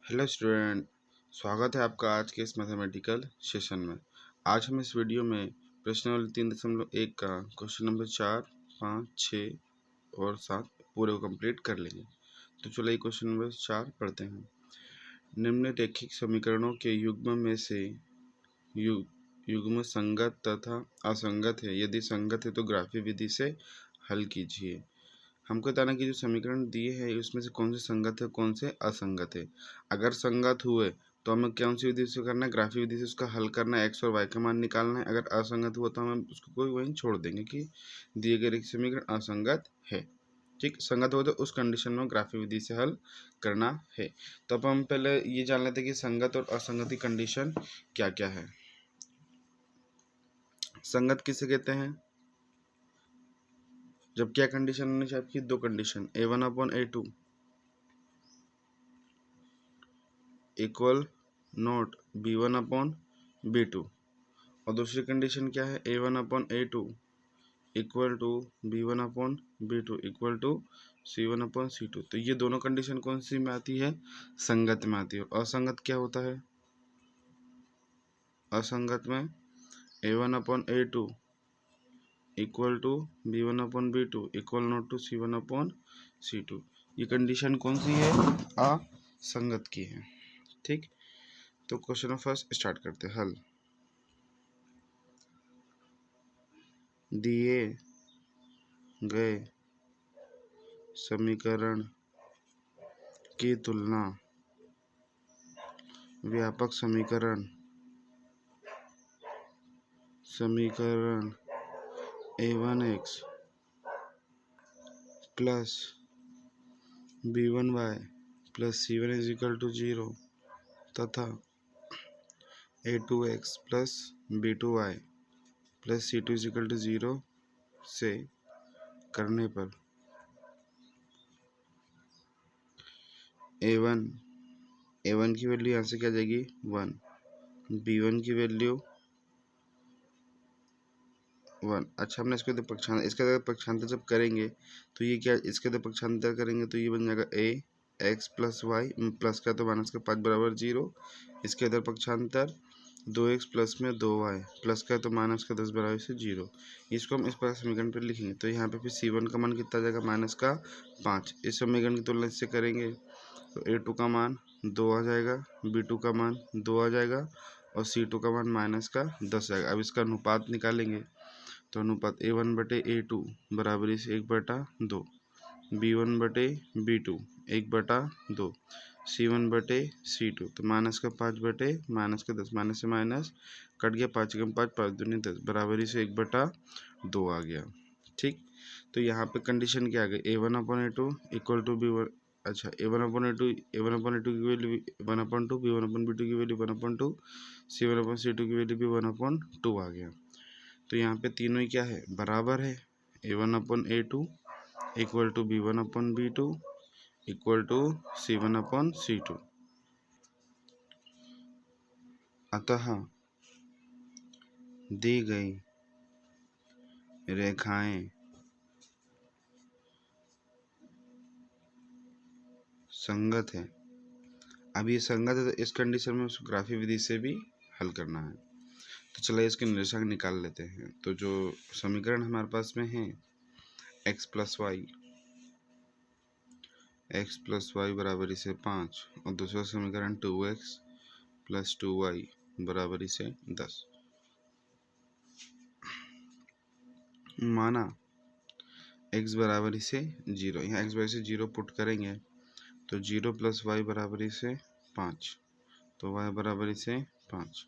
Hello student, स्वागत है आपका आज के इस मैथमेटिकल सेशन में। आज हम इस वीडियो में प्रश्न नंबर 3.1 का क्वेश्चन नंबर 4, 5, 6 और 7 पूरे को कंप्लीट कर लेंगे। तो चलिए क्वेश्चन नंबर 4 पढ़ते हैं। निम्नलिखित समीकरणों के युग्म में से युग्म संगत तथा असंगत है। यदि संगत है तो ग्राफी विधि से हल कीजिए। हमको बताना कि जो समीकरण दिए हैं उसमें से कौन से संगत है कौन से असंगत है। अगर संगत हुए तो हमें कौन सी विधि से करना है, ग्राफी विधि से उसका हल करना है, एक्स और वाई का मान निकालना है। अगर असंगत हुआ तो हम उसको कोई वहीं छोड़ देंगे कि दिए गए समीकरण असंगत है। ठीक, संगत हो तो उस कंडीशन में ग्राफी विधि से हल करना है। तो अब हम पहले ये जान लेते हैं कि संगत और असंगति कंडीशन क्या क्या है। संगत किसे कहते हैं? जब क्या कंडीशन होनी चाहिए आपकी? दो condition, A1/A2 equal not B1/B2 और दूसरी कंडीशन क्या है? A1/A2 equal to B1/B2 equal to C1/C2। तो ये दोनों कंडीशन कौन सी में आती है? संगत में आती है। और असंगत क्या होता है? असंगत में A1/A2 equal to B1/B2 equal not to C1/C2। ये कंडीशन कौन सी है? असंगत की है। ठीक, तो क्वेश्चन फर्स्ट स्टार्ट करते हैं। हल दिए गए समीकरण की तुलना व्यापक समीकरण A1x plus B1y plus C1 is equal to 0 तथा A2x plus B2y plus C2 is equal to 0 से करने पर A1 की वैल्यू यहाँ से क्या जाएगी? 1। B1 की वैल्यू 1। अच्छा, हमने इसके पक्षांतर, इसका पक्षांतर जब करेंगे तो ये क्या, इसके पक्षांतर करेंगे तो ये बन जाएगा x प्लस वाई प्लस का तो माइनस का 5 बराबर 0। इसके अंदर पक्षांतर 2x प्लस में 2y प्लस का तो माइनस का 10 बराबर से 0। इसको हम इस प्रकार समीकरण पर लिखेंगे तो यहाँ पे फिर C1 का मान कितना जाएगा? माइनस का 5। इस समीकरण की तुलना इससे करेंगे तो A2 का मान 2 आ जाएगा, B2 का मान 2 आ जाएगा और C2 का मान माइनस का 10 आएगा। अब इसका अनुपात निकालेंगे तो अनुपात A1/A2 बराबरी से 1/2, B1/B2 1/2, C1/C2 तो माइनस का 5 माइनस का 10, माइनस से माइनस कट गया, 5 कम 5 5 दूनी 10 बराबरी से 1/2 आ गया। ठीक, तो यहाँ पे कंडीशन क्या आ गई? A1/A2 equal to B1। अच्छा, A1/A2 की वैल्यू 1/2, B1/B2 की वैल्यू 1/2, C1/C2 की वैल्यू भी 1/2 आ गया। तो यहाँ पे तीनों ही क्या है? बराबर है। A1/A2 equal to B1/B2 equal to C1/C2। अतः दी गई रेखाएं संगत है। अब ये संगत है तो इस कंडीशन में उसको ग्राफी विधि से भी हल करना है। तो चलिए इसके निर्देशांक निकाल लेते हैं। तो जो समीकरण हमारे पास में है x प्लस वाई बराबरी से 5 और दूसरा समीकरण 2x प्लस 2y बराबरी से 10। माना x बराबरी से 0, यहाँ x बराबरी से 0 पुट करेंगे तो 0 प्लस वाई बराबरी से 5, तो y बराबरी से 5।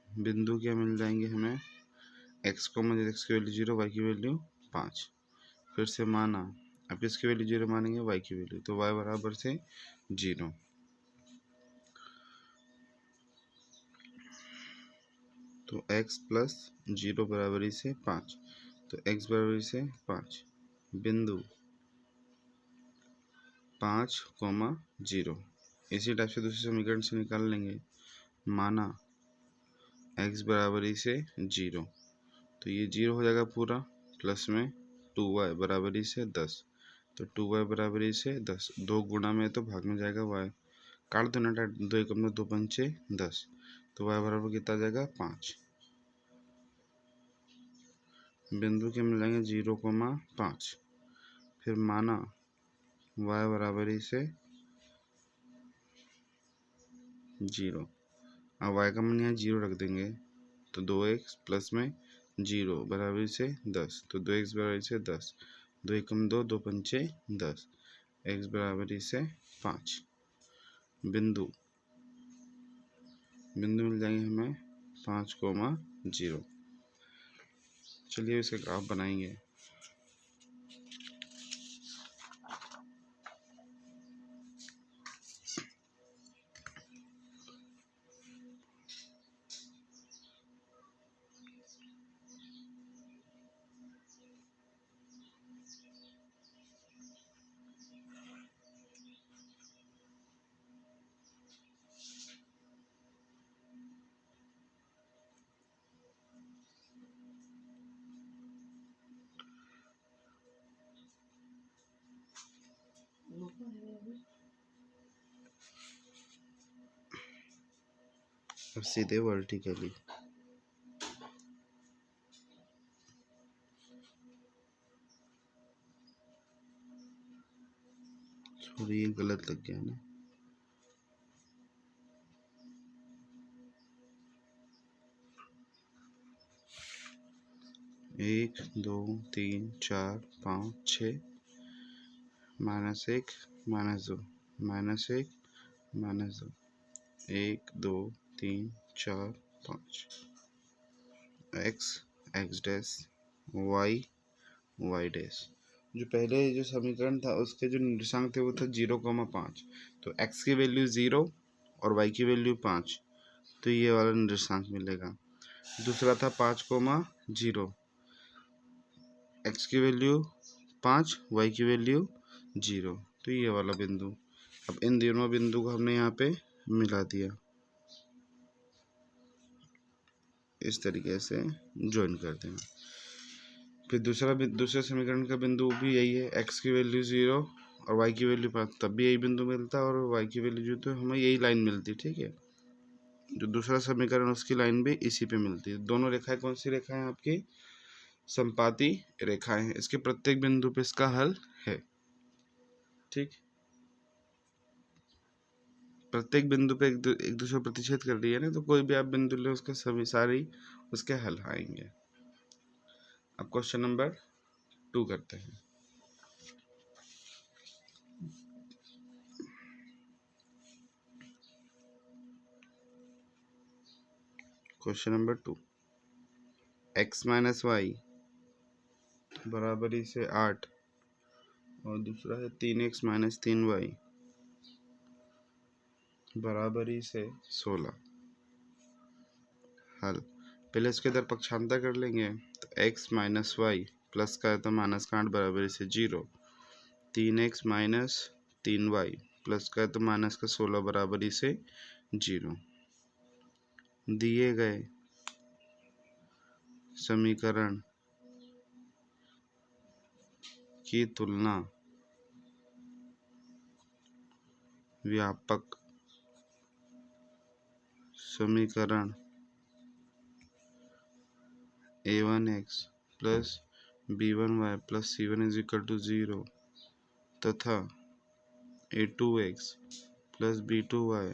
बिंदु क्या मिल जाएंगे हमें? x को मतलब x की वैल्यू 0, y की वैल्यू 5। फिर से माना, अब इसकी वैल्यू 0 मानेंगे, y की वैल्यू, तो y बराबर से 0। तो x प्लस 0 बराबरी से 5, तो x बराबरी से 5, बिंदु 5, 0। इसी टाइप से दूसरे समीकरण से निकाल लेंगे। माना x बराबरी से 0, तो ये 0 हो जाएगा पूरा, प्लस में 2y बराबरी से 10, तो 2y बराबरी से 10, 2 गुणा में तो भाग में जाएगा y, काट दो ना, 2 एकम 2 पंचे 10, तो y बराबर कितना आ जाएगा 5। बिंदु के मिल जाएंगे 0,5। फिर माना y बराबर इसे 0। अब y का मान यहाँ 0 रख देंगे तो 2x प्लस में 0 बराबर से 10, तो 2x बराबर से 10, 2 एकम 2, 2 पंचे 10, x बराबर से 5। बिंदु मिल जाएंगे हमें 5,0। चलिए इसका ग्राफ बनाएंगे। अब सीधे वर्टिकली सॉरी ये गलत लग गया ना, एक 2 3 4 5 6 -1 -2 -1 -2 1 2 3 4 5 x डैश y डैश। जो पहले जो समीकरण था उसके जो निर्देशांक थे वो था 0,5, तो x की वैल्यू 0 और y की वैल्यू 5, तो ये वाला निर्देशांक मिलेगा। दूसरा था 5,0, x की वैल्यू 5, y की वैल्यू 0, तो ये वाला बिंदु। अब इन दोनों बिंदु को हमने यहाँ पे मिला दिया, इस तरीके से ज्वाइन कर देंगे। फिर दूसरे समीकरण का बिंदु भी यही है, x की वैल्यू 0 और y की वैल्यू 5, तब भी यही बिंदु मिलता है, और y की वैल्यू जो तो हमें यही लाइन मिलती, ठीक है। जो दूसरा समीकरण उसकी लाइन भी इसी पे मिलती है। दोनों रेखाएं कौन सी रेखाएं हैं आपकी? संपाती रेखाएं हैं। इसके प्रत्येक बिंदु पे इसका हल है, ठीक। प्रत्येक बिंदु पे एक दूसरे प्रतिच्छेद कर रही है ना, तो कोई भी आप बिंदु ले उसके सभी सारी उसके हल आएंगे। अब क्वेश्चन नंबर 2 करते हैं। क्वेश्चन नंबर 2, x - y बराबर से 8 और दूसरा है 3x - 3y बराबरी से 16। हल, पहले इसके इधर पक्षांतर कर लेंगे, तो x - y प्लस का है तो माइनस का 8 बराबरी से 0, 3x - 3y प्लस का है तो माइनस का 16 बराबरी से 0। दिए गए समीकरण की तुलना व्यापक समीकरण a1x plus b1y plus c1 = 0 तथा a2x plus b2y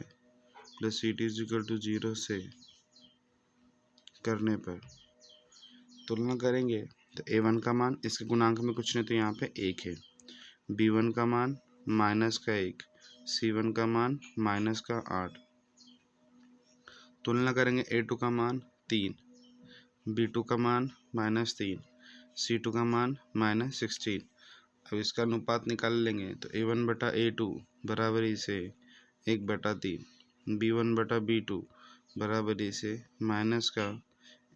plus c2 = 0 से करने पर तुलना करेंगे, तो a1 का मान, इसके गुणांक में कुछ नहीं तो यहाँ पे 1 है, b1 का मान -1, c1 का मान -8। तुलना करेंगे a2 का मान 3, b2 का मान -3, c2 का मान -16। अब इसका अनुपात निकाल लेंगे, तो a1 बटा a2 बराबरी से 1/3, b1 बटा b2 बराबरी से माइनस का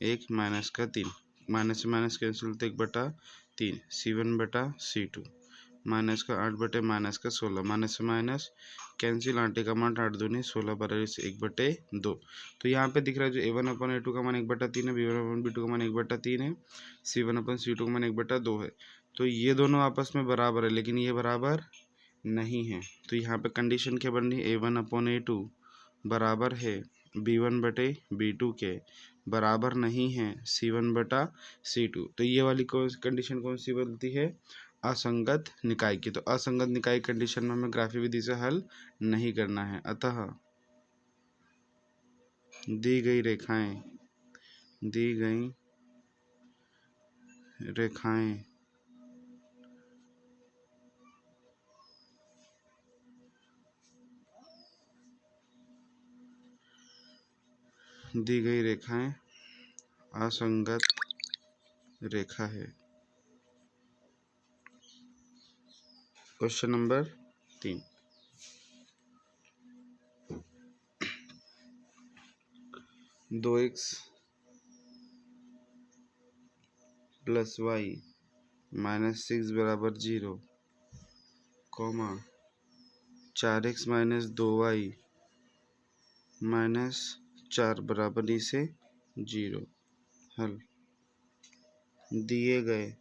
1 माइनस का 3, माइनस से माइनस कैंसिल तो 1/3, c1 बटा c2 माइनस का 8 बटे माइनस का 16, माइनस से माइनस कैंसिल, 8 का मान 8 दूनी 16 बराबर से 1/2। तो यहाँ पे दिख रहा है जो a1/a2 का मान 1/3 है, b1/b2 का मान 1/3 है, c1/c2 का मान 1/2 है। तो ये दोनों आपस में बराबर है, लेकिन ये बराबर नहीं है। तो यहाँ पे कंडीशन क्या बन रही है, A1/A2 बराबर है B1/B2 के, बराबर नहीं है C1/C2। तो ये वाली कंडीशन कौन सी बनती है, असंगत निकाय की। तो असंगत निकाय कंडीशन में हमें ग्राफी विधि से हल नहीं करना है। अतः दी गई रेखाएं असंगत रेखा है। क्वेश्चन नंबर 3, 2x + y - 6 बराबर 0, 4x - 2y - 4 बराबरी से 0। हल दिए गए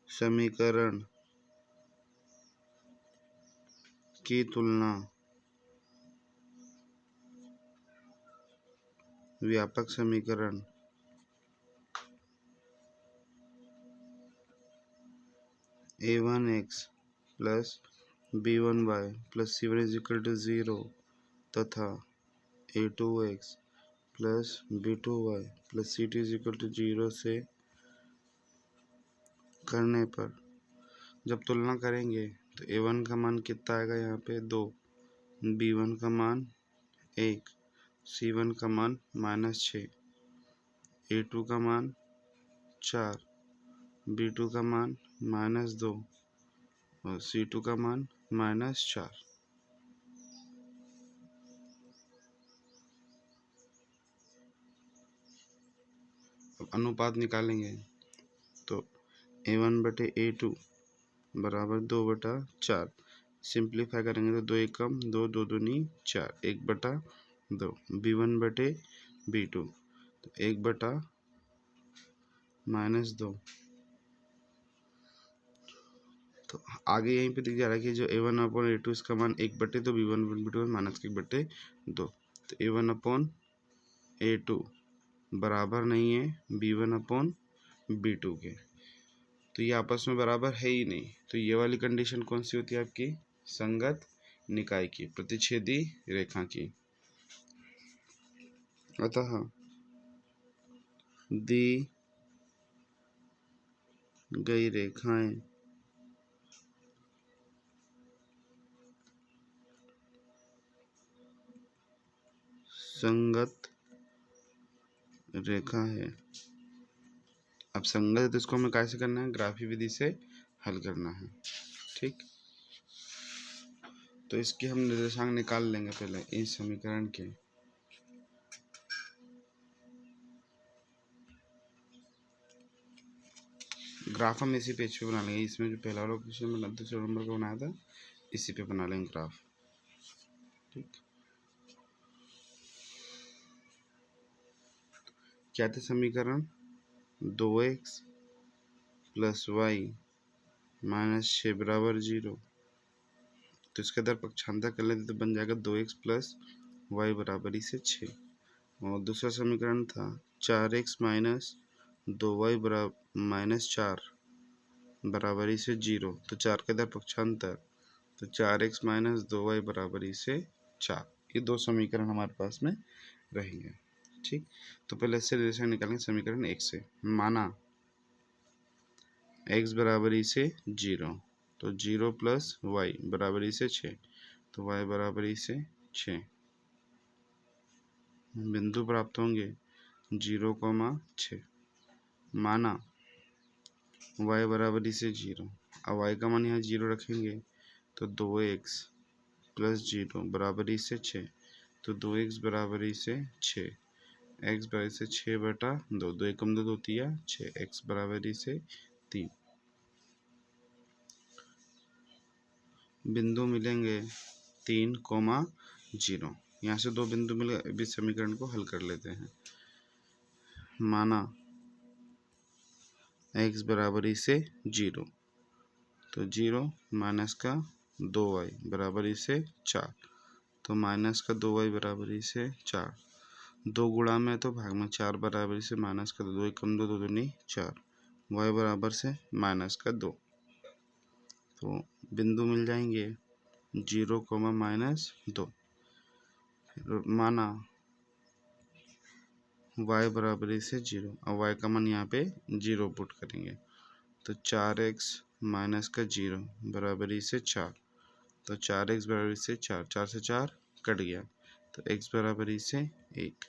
समीकरण की तुलना व्यापक समीकरण A1x + B1y + C1 = 0 तथा A2x + B2y + C2 = 0 से करने पर जब तुलना करेंगे तो A1 का मान कितना आएगा, यहाँ पे 2, B1 का मान 1, C1 का मान -6, A2 का मान 4, B2 का मान -2 और C2 का मान -4। अब अनुपात निकालेंगे तो A1/A2 बराबर 2/4। सिंप्लीफाई करेंगे तो 2 1 कम 2, 2 दूनी 4, 1/2। B1/B2 तो 1/-2। तो आगे यहीं पे दिख जा रहा है कि जो A1/A2 इसका मान 1/, तो B1/B2 -1/2। तो A1/A2 बराबर नहीं है B1/B2 के, तो ये आपस में बराबर है ही नहीं। तो ये वाली कंडीशन कौन सी होती है आपकी, संगत निकाय की, प्रतिच्छेदी रेखा की। अतः दी गई रेखाएं संगत रेखा है। अब संगत है तो इसको हमें कैसे करना है, ग्राफी विधि से हल करना है। ठीक, तो इसके हम निर्देशांक निकाल लेंगे पहले इस समीकरण के। ग्राफ हम इसी पेज पे बना लेंगे, इसमें जो पहला वाला क्वेश्चन मैंने दूसरे नंबर का बनाया था इसी पे बना लेंगे ग्राफ। ठीक, क्या थे समीकरण, 2x + y - 6 बराबर 0। तो इसके अंदर पक्षांतर कर लेते तो बन जाएगा 2x + y बराबरी से 6। और दूसरा समीकरण था 4x - 2y -4 बराबरी से 0। तो 4 के अंदर पक्षांतर, तो 4x - 2y बराबरी से 4। ये दो समीकरण हमारे पास में रहेंगे। ठीक, तो पहले इससे रिलेशन निकालेंगे समीकरण 1 से। माना x बराबरी से 0, तो 0 + y बराबरी से 6, तो y बराबरी से 6 बिंदु प्राप्त होंगे 0,6। माना y बराबरी से 0, अब y का मान यहाँ 0 रखेंगे तो 2x + 0 बराबरी से 6, तो 2x बराबरी से 6, x बराबरी से 6/2, 2 1 कम 2, 2 3 6, x बराबरी से 3। बिंदु मिलेंगे 3,0। यहाँ से 2 बिंदु मिल गए, इस समीकरण को हल कर लेते हैं। माना x बराबरी से 0, तो 0 माइनस का 2y बराबर इसे 4। तो माइनस का 2y बराबर इसे 4। 2 गुणा में तो भाग में 4 बराबर से माइनस का 2 कम 2 दूनी 4, y बराबर से माइनस का 2। तो बिंदु मिल जाएंगे 0, -2। माना y बराबर से 0। अब y का मान यहाँ पे 0 पुट करेंगे तो 4x माइनस का 0 बराबर से 4। तो 4x बराबर से 4, 4 से 4 कट गया तो x बराबर से 1।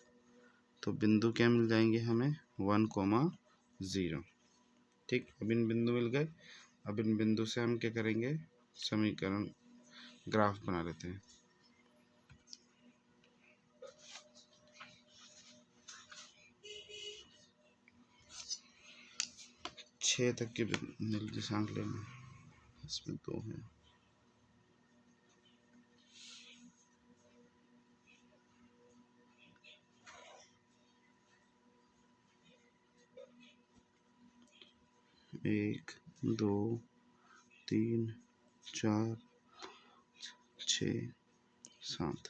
तो बिंदु क्या मिल जाएंगे हमें 1, 0। ठीक, अब इन बिंदु मिल गए। अब इन बिंदु से हम क्या करेंगे, समीकरण ग्राफ बना लेते हैं। छः तक के निर्देशांक लेना, इसमें 2 है। एक, 2, 3, 4, 6, 7।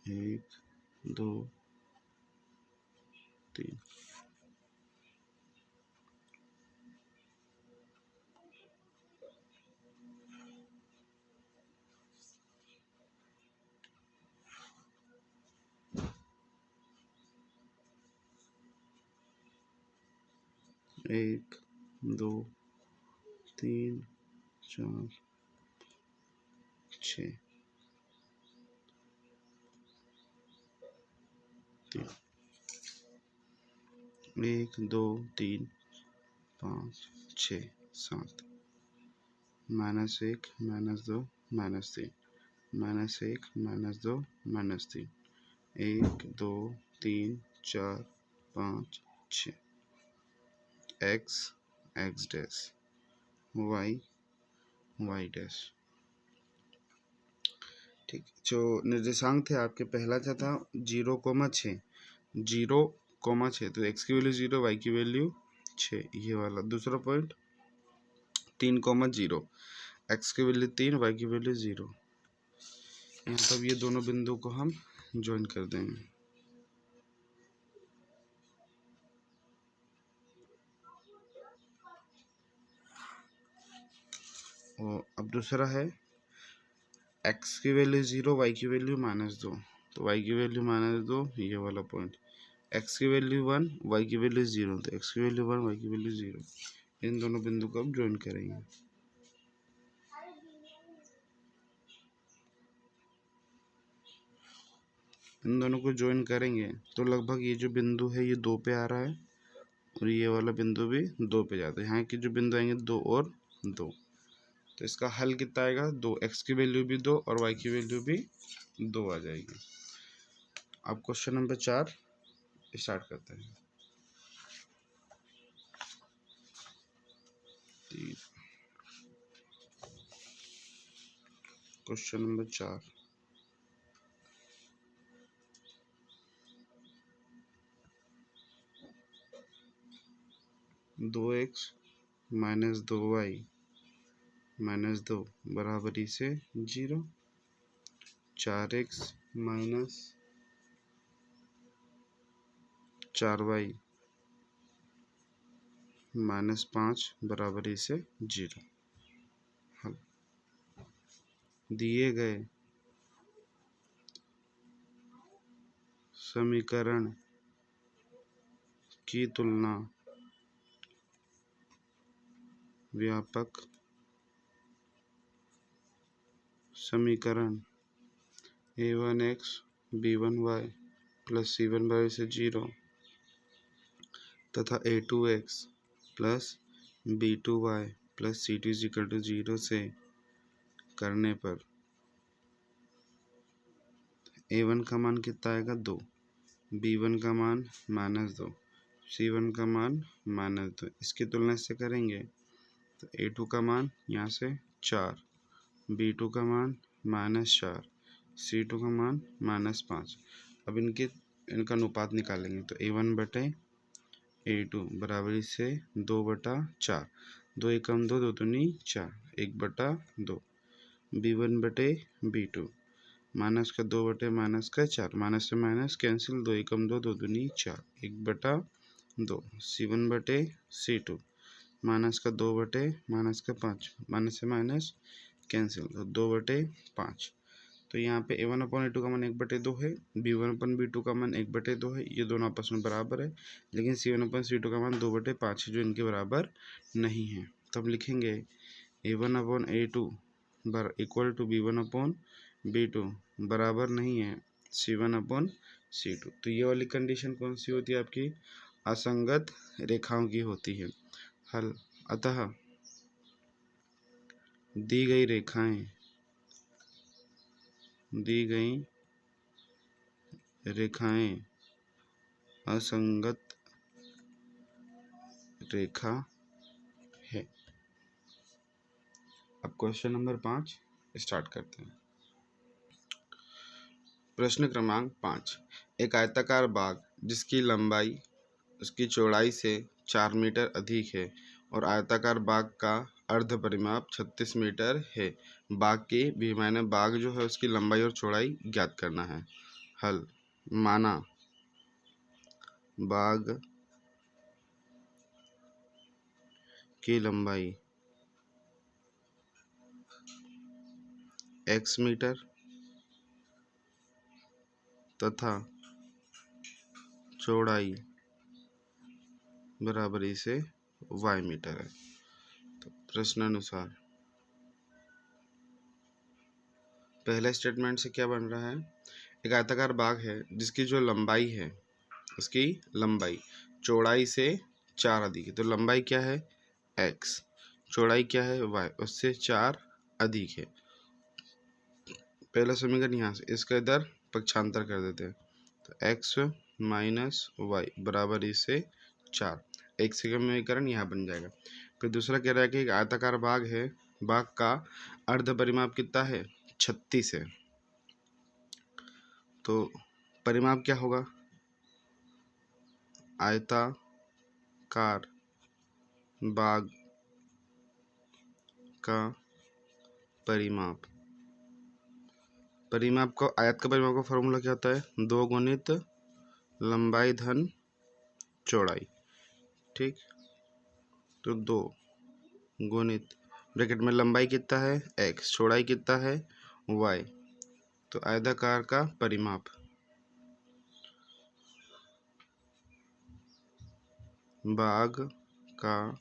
1, 2, 3। 1, 2, 3, 4, 6, 3। 1, 2, 3, 5, 6, 7। -1, -2, -3, -1, -2, -3। 1, 2, 3, 4, 5, 6। x, x dash, y, y dash. ठीक, जो निर्देशांक थे आपके, पहला क्या था 0,6, 0,6। तो x की वैल्यू 0, y की वैल्यू 6, ये वाला। दूसरा पॉइंट 3,0, x की वैल्यू 3, y की वैल्यू 0। यहाँ तब ये दोनों बिंदु को हम ज्वाइन कर देंगे। और अब दूसरा है x की वैल्यू 0, y की वैल्यू -2। तो y की वैल्यू -2, ये वाला पॉइंट। x की वैल्यू 1, y की वैल्यू 0। तो x की वैल्यू 1, y की वैल्यू 0। इन दोनों बिंदु को अब ज्वाइन करेंगे। इन दोनों को ज्वाइन करेंगे तो लगभग ये जो बिंदु है ये 2 पे आ रहा है और ये वाला बिंदु भी 2 पे जाता है। यहाँ के जो बिंदु आएंगे 2 और 2। तो इसका हल कितना आएगा, 2। x की वैल्यू भी 2 और y की वैल्यू भी 2 आ जाएगी। अब क्वेश्चन नंबर 4 स्टार्ट करते हैं। क्वेश्चन नंबर 4, 2x - 2y - 2 बराबरी से 0। 4x - 4y -5 बराबरी से 0। हल दिए गए समीकरण की तुलना व्यापक समीकरण a1x b1y + c1y से 0 तथा a2x + b2y + c2 = 0 से करने पर a1 का मान कितना आएगा, 2। b1 का मान -2, c1 का मान -2। इसकी तुलना इससे करेंगे तो a2 का मान यहाँ से 4, b2 का मान -4, c2 का मान -5। अब इनका अनुपात निकालेंगे तो a1 बटे a2 बराबरी से 2/4। दो एकम दो, दो दूनी चार, 1/2, B1/B2 माइनस का 2 माइनस का 4, माइनस से माइनस कैंसिल, दो एकम दो, दो दूनी चार, 1/2, C1/C2 माइनस का 2 माइनस का 5, माइनस से माइनस कैंसिल, तो 2/5। तो यहाँ पे A1/A2 का मान 1/2 है, B1/B2 का मान 1/2 है, ये दोनों आपस में बराबर है, लेकिन C1/C2 का मान 2/5 है जो इनके बराबर नहीं है। तब लिखेंगे A1/A2 इक्वल टू B1/B2 बराबर नहीं है C1/C2। तो ये वाली कंडीशन कौन सी होती है आपकी? असंगत रेखाओं की होती है। हल, अतः दी गई रेखाएं असंगत रेखा है। अब क्वेश्चन नंबर 5 स्टार्ट करते हैं। प्रश्न क्रमांक 5, एक आयताकार बाग जिसकी लंबाई उसकी चौड़ाई से 4 मीटर अधिक है और आयताकार बाग का अर्ध परिमाप 36 मीटर है। बाग की भी मैंने बाग जो है उसकी लंबाई और चौड़ाई ज्ञात करना है। हल, माना बाग की लंबाई x मीटर तथा चौड़ाई बराबरी से y मीटर है। तो प्रश्नानुसार पहले स्टेटमेंट से क्या बन रहा है? एक आयताकार बाग है जिसकी जो लंबाई है उसकी लंबाई चौड़ाई से 4 अधिक है। तो लंबाई क्या है? x, चौड़ाई क्या है? y, उससे 4 अधिक है। पहला समीकरण यहाँ से इसका इधर पक्षांतर कर देते हैं, तो x माइनस वाई बराबर इससे 4, एक समीकरण यहाँ बन जाएगा। फिर दूसरा कह रहा है कि एक आयताकार बाग है, बाग का अर्ध परिमाप कितना है? 36 है। तो परिमाप क्या होगा? आयताकार बाग का परिमाप, परिमाप को आयत का परिमाप का फॉर्मूला क्या होता है? 2 गुणित लंबाई धन चौड़ाई। ठीक, तो 2 गुणित ब्रैकेट में लंबाई कितना है? x, चौड़ाई कितना है? y। तो आयताकार का परिमाप बाग का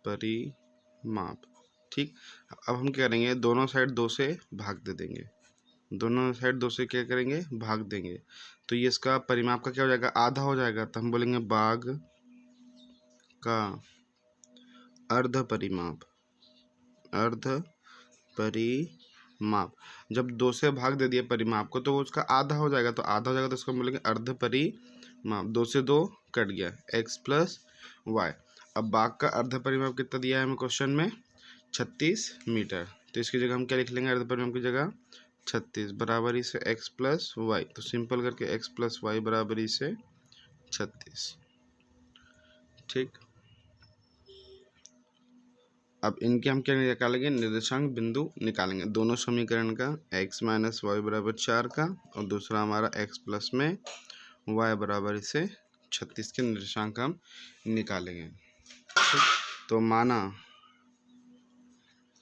परिमाप। ठीक, अब हम क्या करेंगे? दोनों साइड 2 से भाग दे देंगे, दोनों साइड 2 से क्या करेंगे? भाग देंगे। तो ये इसका परिमाप का क्या हो जाएगा? आधा हो जाएगा। तो हम बोलेंगे बाग का अर्ध परिमाप, अर्ध परिमाप। जब 2 से भाग दे दिया परिमाप को तो उसका आधा हो जाएगा, तो आधा हो जाएगा तो इसको बोलेंगे अर्ध परिमाप। 2 से 2 कट गया, x प्लस वाई। अब बाग का अर्ध परिमाप कितना दिया है हमें क्वेश्चन में? 36 मीटर। तो इसकी जगह हम क्या लिख लेंगे? अर्ध परिमाप की जगह 36 बराबरी से x प्लस वाई। तो सिंपल करके x प्लस वाई बराबरी से 36। ठीक, अब इनके हम क्या निकालेंगे? निर्देशांक बिंदु निकालेंगे। दोनों समीकरण का x माइनस वाई बराबर 4 का और दूसरा हमारा x प्लस में y बराबर से 36 के निर्देशांक हम निकालेंगे। तो माना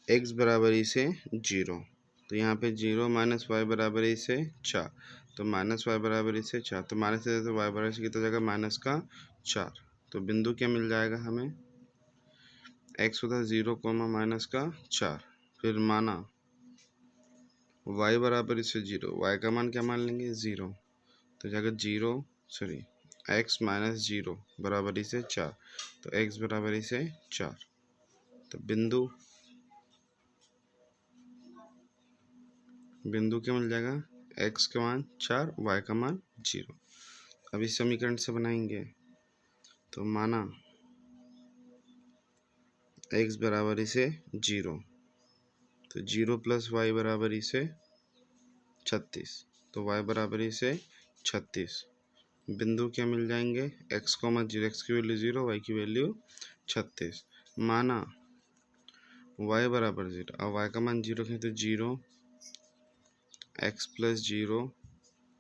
x बराबरी से 0, तो यहाँ पे 0 माइनस वाई बराबरी से 4, तो माइनस वाई बराबरी से 4, तो माइनस से तो वाई बराबर से कितना जाएगा? माइनस का 4। तो बिंदु क्या मिल जाएगा हमें? x होता है 0, माइनस का 4। फिर माना y बराबर से 0, y का मान क्या मान लेंगे? 0, तो जाएगा 0 सॉरी x माइनस 0 बराबरी से 4, तो x बराबरी से 4। तो बिंदु क्या मिल जाएगा? x का मान 4, y का मान 0। अब इस समीकरण से बनाएंगे, तो माना x बराबरी से 0, तो 0 प्लस वाई बराबरी से 36, तो y बराबरी से 36। बिंदु क्या मिल जाएंगे? x को मत 0, x की वैल्यू 0, y की वैल्यू 36। माना y बराबर 0। अब y का मान 0 रखें तो 0 x प्लस 0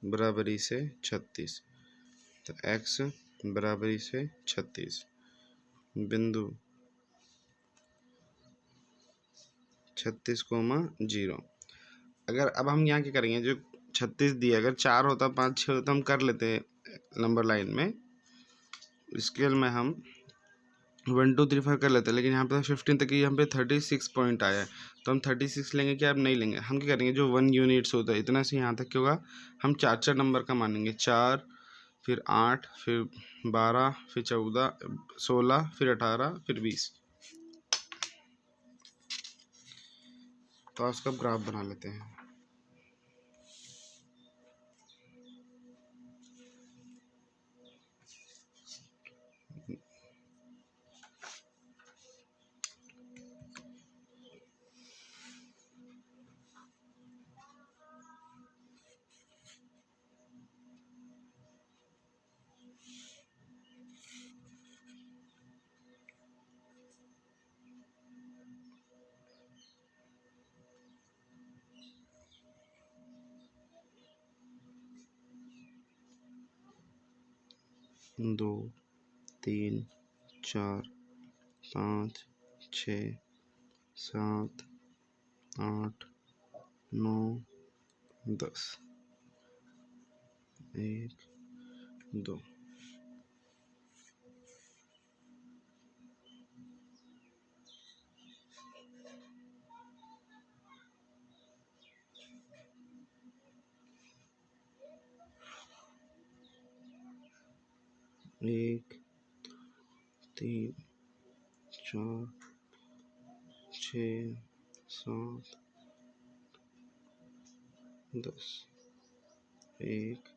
बराबरी से 36। तो x बराबरी से 36 बिंदु 36,0। अगर अब हम यहाँ क्या करेंगे, जो 36 दिया, अगर 4 होता 5 6 होता हम कर लेते नंबर लाइन में, स्केल में हम 1 2 3 4 कर लेते हैं, लेकिन यहाँ पे 15 तक यहाँ पे 36 पॉइंट आया है, तो हम 36 लेंगे क्या? अब नहीं लेंगे। हम क्या करेंगे, जो 1 यूनिट्स होता है इतना से यहाँ तक क्या होगा, हम 4 नंबर का मानेंगे। 4 फिर 8 फिर 12 फिर 14 16 फिर 18 फिर 20। तो उसका ग्राफ बना लेते हैं। दो 3 4 5 6 7 8 9 10 1 2 1 3 4 6 7 10 1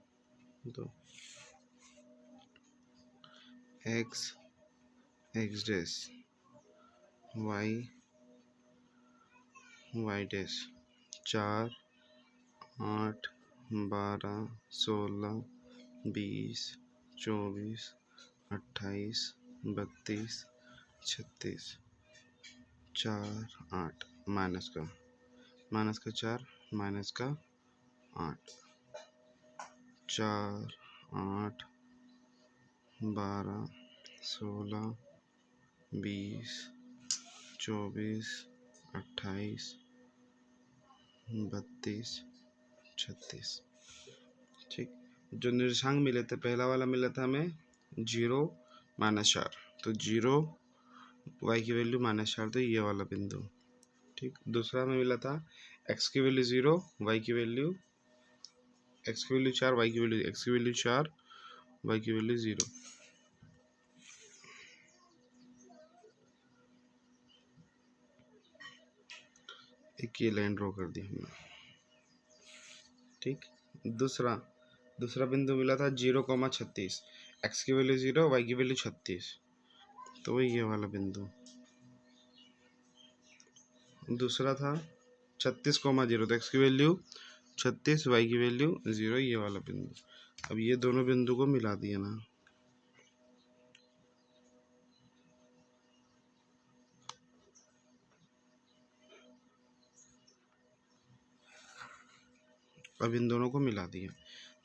2 x dash y dash 4 8 12 16 20 24 28 32 36 4 8 minus का 4 माइनस का 8 4 8 12 16 20 24 28 32 36। ठीक, जो निर्देशांक मिले थे, पहला वाला मिला था हमें 0 -4, तो 0 y की वैल्यू -4, तो ये वाला बिंदु। ठीक, दूसरा में मिला था x की वैल्यू 0, y की वैल्यू 4, y की वैल्यू x की वैल्यू 4, y की वैल्यू 0। एक ये लाइन ड्रॉ कर दी हमने। ठीक, दूसरा बिंदु मिला था 0,36, x की वैल्यू 0, y की वैल्यू 36, तो ये वाला बिंदु। दूसरा था 36,0, तो x की वैल्यू 36, y की वैल्यू 0, ये वाला बिंदु। अब ये दोनों बिंदु को मिला दिया ना, अब इन दोनों को मिला दिया,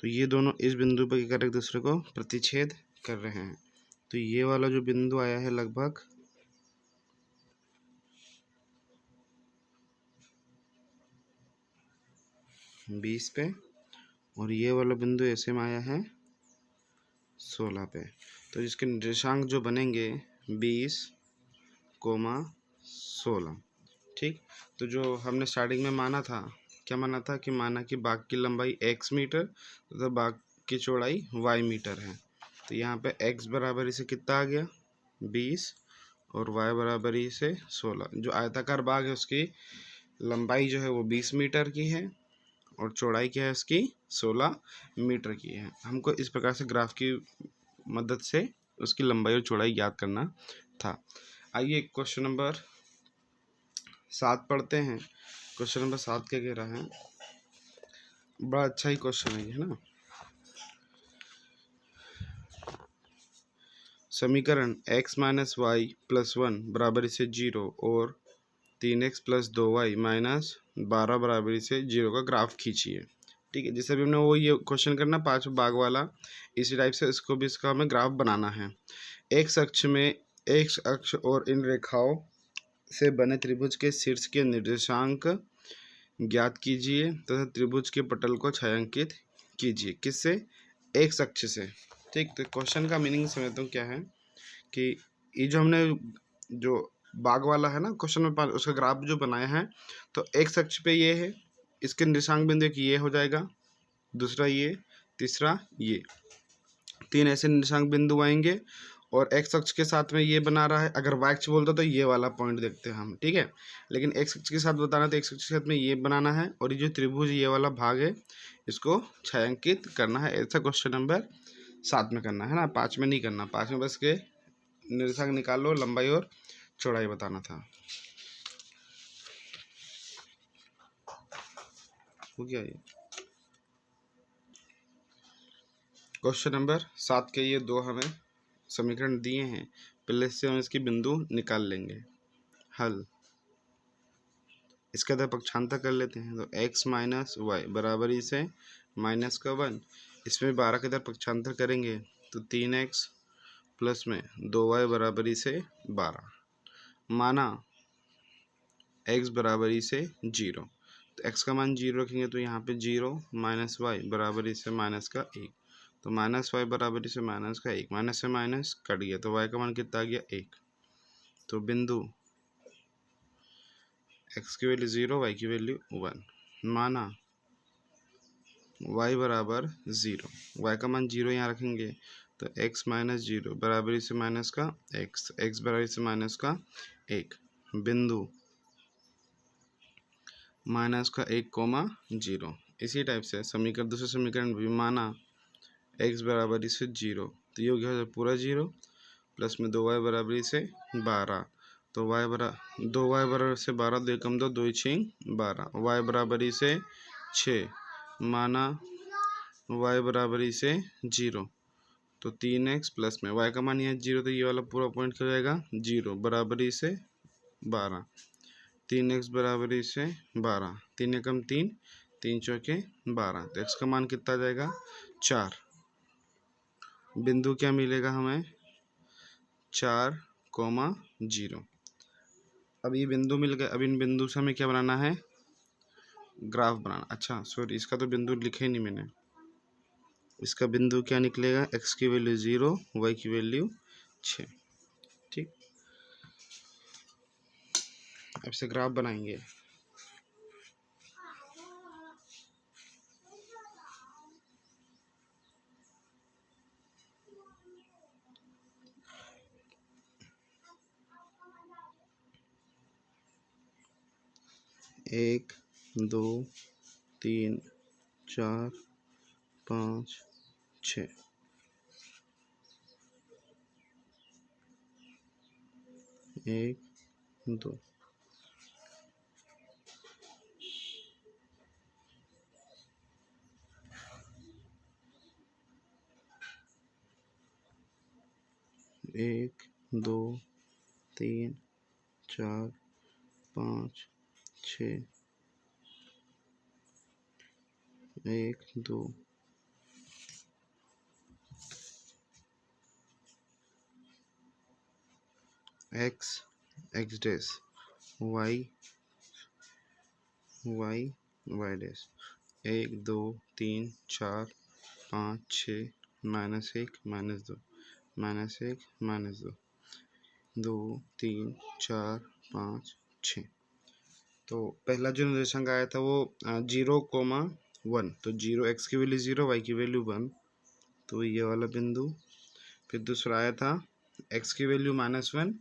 तो ये दोनों इस बिंदु पर क्या कर एक दूसरे को प्रतिच्छेद कर रहे हैं। तो ये वाला जो बिंदु आया है लगभग 20 पे, और ये वाला बिंदु ऐसे में आया है 16 पे। तो इसके निर्देशांक जो बनेंगे 20,16। ठीक, तो जो हमने स्टार्टिंग में माना था, क्या माना था कि बाग की लंबाई x मीटर तथा बाग की चौड़ाई y मीटर है। तो यहाँ पे x बराबरी से कितना आ गया 20 और y बराबरी से 16। जो आयताकार बाग है उसकी लंबाई जो है वो 20 मीटर की है और चौड़ाई क्या है उसकी 16 मीटर की है। हमको इस प्रकार से ग्राफ की मदद से उसकी लंबाई और चौड़ाई ज्ञात करना था। आइए क्वेश्चन नंबर 7 पढ़ते हैं। क्वेश्चन नंबर 7 क्या कह रहा है, बड़ा अच्छा ही क्वेश्चन है ना। समीकरण x माइनस वाई प्लस 1 बराबर से 0 और 3x प्लस 2y माइनस 12 बराबर से 0 का ग्राफ खींचिए। ठीक है, जैसे अभी हमने वो ये क्वेश्चन करना 5 भाग वाला, इसी टाइप से इसको भी इसका हमें ग्राफ बनाना है। एक्स अक्ष और इन रेखाओं से बने त्रिभुज के शीर्ष के निर्देशांक ज्ञात कीजिए तथा त्रिभुज के पटल को छायांकित कीजिए। किससे? एक्स अक्ष से। ठीक, तो क्वेश्चन का मीनिंग समझता हूँ क्या है कि ये जो हमने जो बाग वाला है ना क्वेश्चन में उसका ग्राफ जो बनाया है, तो एक्स अक्ष पे ये है, इसके निर्देशांक बिंदु एक ये हो जाएगा, दूसरा ये, तीसरा ये, 3 ऐसे निर्देशांक बिंदु आएंगे और एक्स अक्ष के साथ में ये बना रहा है। अगर वाई अक्ष बोलता तो ये वाला पॉइंट देखते हैं हम। ठीक है, लेकिन एक्स अक्ष के साथ बताना तो एक्स अक्ष के साथ में ये बनाना है और ये जो त्रिभुज ये वाला भाग है इसको छायांकित करना है। ऐसा क्वेश्चन नंबर 7 में करना है ना, 5 में नहीं करना। 5 में बस के निर्देशांक निकाल लो, लंबाई और चौड़ाई बताना था। हो गया ये क्वेश्चन नंबर 7 के। ये 2 हमें समीकरण दिए हैं, पहले से हम इसके बिंदु निकाल लेंगे। हल, इसका पक्षांतर कर लेते हैं। तो x माइनस वाई बराबरी से माइनस का 1, इसमें 12 के तरफ पक्षांतर करेंगे तो 3x प्लस में 2y बराबरी से 12, माना x बराबरी से 0। तो x का मान 0 रखेंगे तो यहाँ पे 0 माइनस वाई बराबरी से माइनस का 1, तो माइनस वाई बराबरी से माइनस का 1, माइनस से माइनस कट गया तो y का मान कितना आ गया 1। तो बिंदु x की वैल्यू 0, y की वैल्यू 1, माना y बराबर 0, y का मान 0 यहाँ रखेंगे तो x माइनस 0 बराबरी से माइनस का x बराबरी से माइनस का 1, बिंदु माइनस का 1,0। इसी टाइप से समीकरण दूसरे समीकरण भी माना x बराबरी से 0, तो ये हो गया पूरा 0 प्लस में 2y बराबरी से 12, तो 2y बराबर से 12, 2 कम 2, 2 6 12, y बराबरी से 6, माना y बराबरी से 0, तो 3x प्लस में y का मान यहाँ 0, तो ये वाला पूरा पॉइंट क्या हो जाएगा 0 बराबरी से 12, 3x बराबरी से 12, 3 एकम 3, 3 चौके 12, तो x का मान कितना आ जाएगा 4। बिंदु क्या मिलेगा हमें 4,0। अब ये बिंदु मिल गए। अब इन बिंदु से हमें क्या बनाना है, ग्राफ बनाना। अच्छा सॉरी, इसका तो बिंदु लिखे नहीं मैंने। इसका बिंदु क्या निकलेगा, x की वैल्यू 0, y की वैल्यू 6। ठीक, अब से ग्राफ बनाएंगे। एक, 2, 3, 4, 5, 6। एक, दो, एक, 2, 3, 4, 5, 6, 1, 2, x डैश, y डैश, 1, 2, 3, 4, 5, 6, -1, -2, -1, -2, 2, 3, 4, 5, 6। तो पहला जो निर्देशांक आया था वो 0,1, तो 0 x की वैल्यू 0, y की वैल्यू 1, तो ये वाला बिंदु। फिर दूसरा आया था x की वैल्यू -1,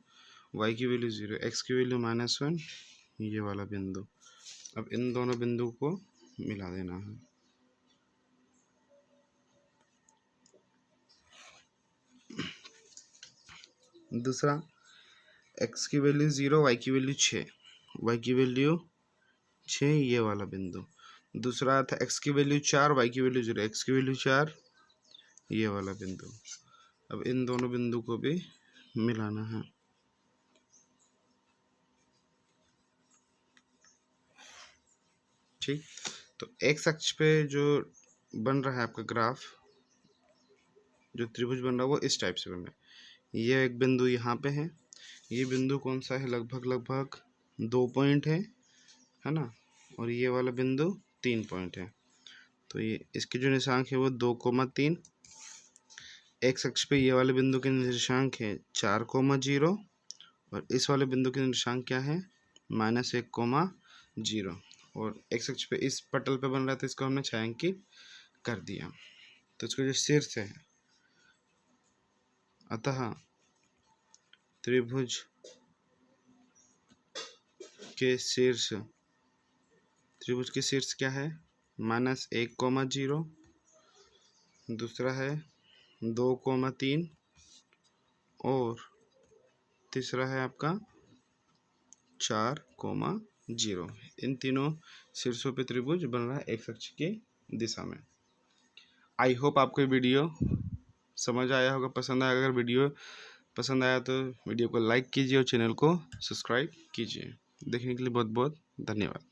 y की वैल्यू 0, x की वैल्यू -1, ये वाला बिंदु। अब इन दोनों बिंदु को मिला देना है। दूसरा x की वैल्यू 0, y की वैल्यू 6, y की वैल्यू 6, ये वाला बिंदु। दूसरा था x की वैल्यू 4, y की वैल्यू 0, x की वैल्यू 4, ये वाला बिंदु। अब इन दोनों बिंदु को भी मिलाना है। ठीक, तो एक्स अक्ष पे जो बन रहा है आपका ग्राफ, जो त्रिभुज बन रहा है वो इस टाइप से बन रहा है। ये एक बिंदु यहाँ पे है, ये बिंदु कौन सा है, लगभग 2 पॉइंट है ना, और ये वाला बिंदु 3 पॉइंट है। तो ये इसके जो निर्देशांक है वो 2,3। एक्स अक्ष पे ये वाले बिंदु के निर्देशांक है 4,0 और इस वाले बिंदु के निर्देशांक क्या है, -1,0। और एक्स अक्ष पे इस पटल पे बन रहा था, इसको हमने छायांकित कर दिया। तो इसका जो शीर्ष है, अतः त्रिभुज के शीर्ष क्या है, -1,0, दूसरा है 2,3 और तीसरा है आपका 4,0। इन तीनों शीर्षों पे त्रिभुज बन रहा है एक्स अक्ष की दिशा में। आई होप आपको वीडियो समझ आया होगा, पसंद आया। अगर वीडियो पसंद आया तो वीडियो को लाइक कीजिए और चैनल को सब्सक्राइब कीजिए। देखने के लिए बहुत बहुत धन्यवाद।